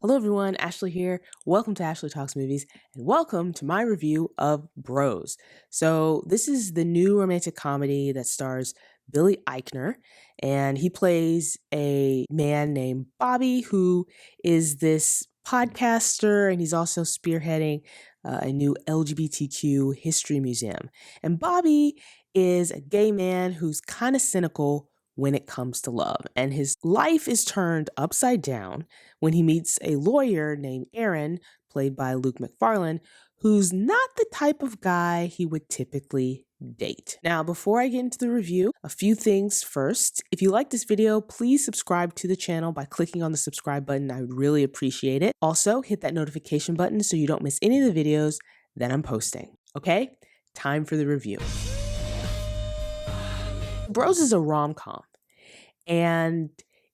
Hello everyone, Ashley here. Welcome to Ashley Talks Movies, and welcome to my review of Bros. So this is the new romantic comedy that stars Billy Eichner, and he plays a man named Bobby who is this podcaster, and he's also spearheading a new LGBTQ history museum. And Bobby is a gay man who's kind of cynical when it comes to love, and his life is turned upside down when he meets a lawyer named Aaron, played by Macfarlane, who's not the type of guy he would typically date. Now, before I get into the review, a few things first. If you like this video, please subscribe to the channel by clicking on the subscribe button. I would really appreciate it. Also, hit that notification button so you don't miss any of the videos that I'm posting. Okay, time for the review. Bros is a rom-com, and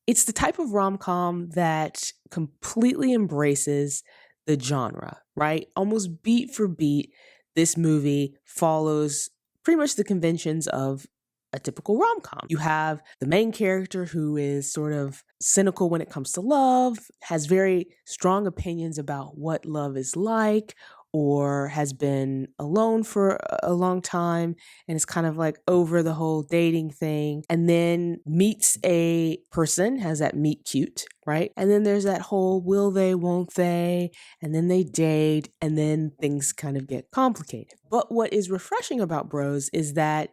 it's the type of rom-com that completely embraces the genre, right? Almost beat for beat, this movie follows pretty much the conventions of a typical rom-com. You have the main character who is sort of cynical when it comes to love, has very strong opinions about what love is like, or has been alone for a long time and is kind of like over the whole dating thing, and then meets a person, has that meet cute, right? And then there's that whole will they, won't they, and then they date, and then things kind of get complicated. But what is refreshing about Bros is that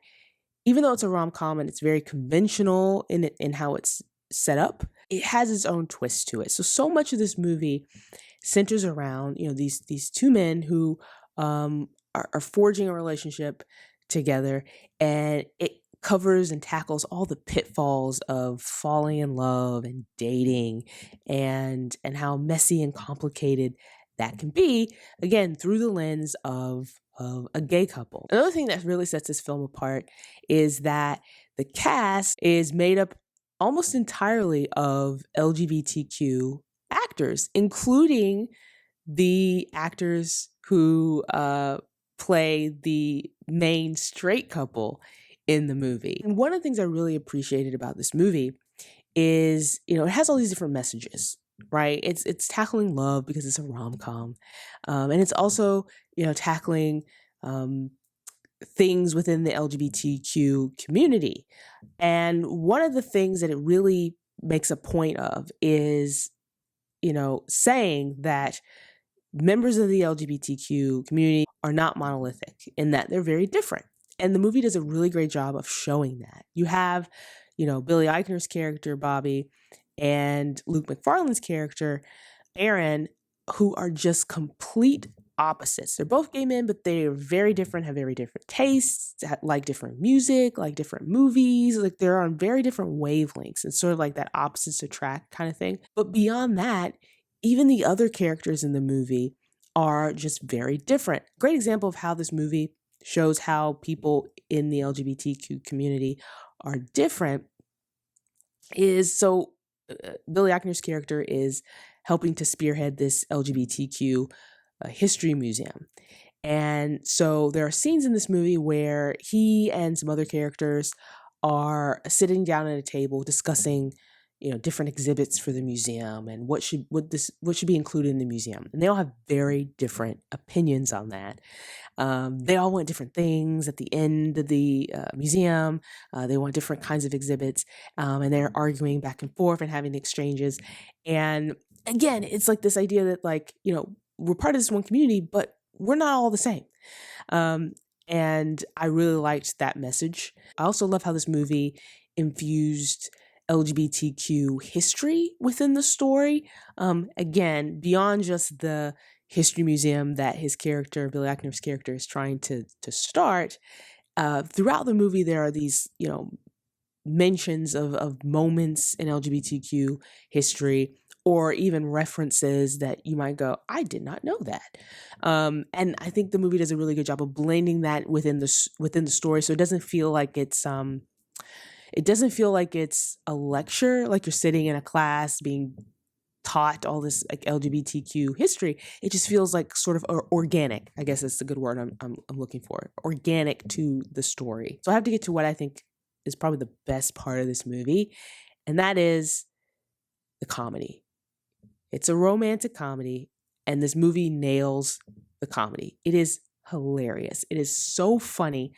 even though it's a rom-com and it's very conventional in how it's set up, it has its own twist to it. So much of this movie centers around, these two men who are forging a relationship together, and it covers and tackles all the pitfalls of falling in love and dating, and how messy and complicated that can be, again, through the lens of a gay couple. Another thing that really sets this film apart is that the cast is made up almost entirely of LGBTQ actors, including the actors who play the main straight couple in the movie. And one of the things I really appreciated about this movie is, it has all these different messages, right? It's tackling love because it's a rom-com, and it's also, tackling things within the LGBTQ community. And one of the things that it really makes a point of is, saying that members of the LGBTQ community are not monolithic, in that they're very different. And the movie does a really great job of showing that. You have, Billy Eichner's character, Bobby, and Macfarlane's character, Aaron, who are just complete opposites. They're both gay men, but they're very different, have very different tastes, like different music, like different movies. Like they're on very different wavelengths, and sort of like that opposites attract kind of thing. But beyond that, even the other characters in the movie are just very different. Great example of how this movie shows how people in the LGBTQ community are different is, Billy Eichner's character is helping to spearhead this LGBTQ history museum. And so there are scenes in this movie where he and some other characters are sitting down at a table discussing, different exhibits for the museum and what should be included in the museum. And they all have very different opinions on that. They all want different things at the end of the museum. They want different kinds of exhibits, and they're arguing back and forth and having exchanges. And again, it's like this idea that, like, we're part of this one community, but we're not all the same. And I really liked that message. I also love how this movie infused LGBTQ history within the story. Again, beyond just the history museum that his character, Billy Eichner's character, is trying to start. Throughout the movie, there are these, mentions of moments in LGBTQ history, or even references that you might go, I did not know that. And I think the movie does a really good job of blending that within the story, so it doesn't feel like it's a lecture, like you're sitting in a class being taught all this like LGBTQ history. It just feels like sort of organic. I guess that's the good word I'm looking for. Organic to the story. So I have to get to what I think is probably the best part of this movie, and that is the comedy. It's a romantic comedy, and this movie nails the comedy. It is hilarious. It is so funny.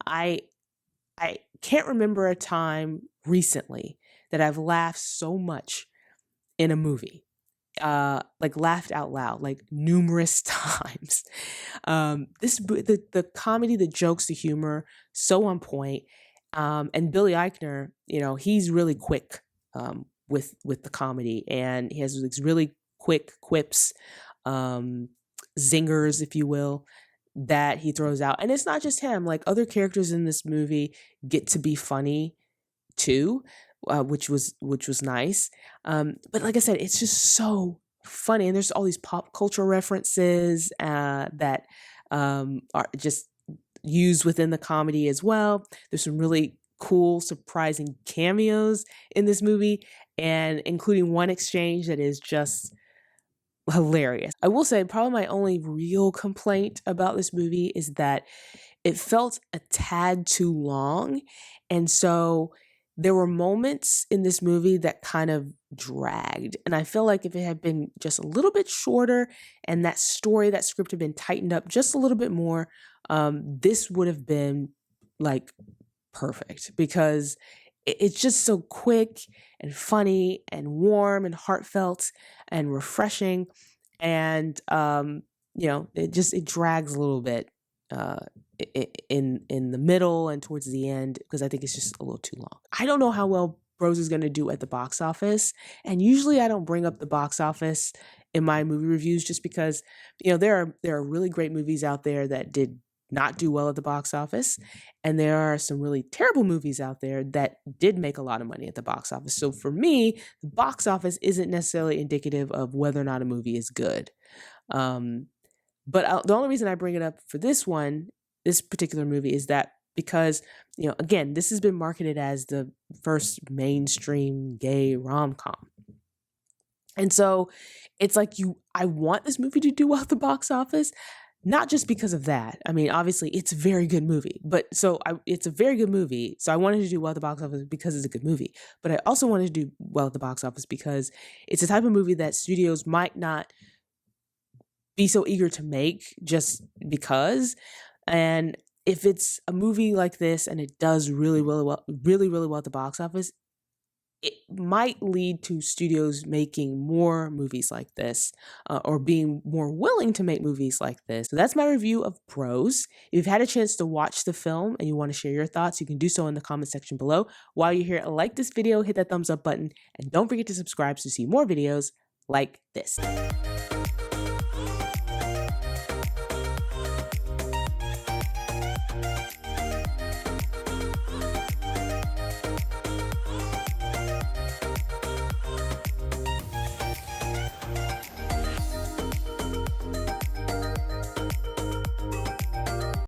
I I can't remember a time recently that I've laughed so much in a movie. Like laughed out loud, like numerous times. The comedy, the jokes, the humor, so on point. And Billy Eichner, he's really quick with the comedy, and he has these really quick quips, zingers, if you will, that he throws out. And it's not just him; like other characters in this movie get to be funny too, which was nice. But like I said, it's just so funny, and there's all these pop culture references that are just used within the comedy as well. There's some really cool, surprising cameos in this movie, and including one exchange that is just hilarious. I will say, probably my only real complaint about this movie is that it felt a tad too long. And so there were moments in this movie that kind of dragged. And I feel like if it had been just a little bit shorter and that story, that script had been tightened up just a little bit more, this would have been like perfect, because it's just so quick and funny and warm and heartfelt and refreshing. And, it drags a little bit in the middle and towards the end, because I think it's just a little too long. I don't know how well Bros is going to do at the box office, and usually I don't bring up the box office in my movie reviews just because there are really great movies out there that did not do well at the box office, and there are some really terrible movies out there that did make a lot of money at the box office. So for me, the box office isn't necessarily indicative of whether or not a movie is good. But the only reason I bring it up for this particular movie, is that because, again, this has been marketed as the first mainstream gay rom-com. And so it's like I want this movie to do well at the box office, not just because of that. I mean, obviously it's a very good movie, it's a very good movie. So I wanted to do well at the box office because it's a good movie, but I also wanted to do well at the box office because it's a type of movie that studios might not be so eager to make just because. And if it's a movie like this and it does really, really well, really, really well at the box office, it might lead to studios making more movies like this, or being more willing to make movies like this. So that's my review of Bros. If you've had a chance to watch the film and you want to share your thoughts, you can do so in the comment section below. While you're here, like this video, hit that thumbs up button, and don't forget to subscribe to see more videos like this.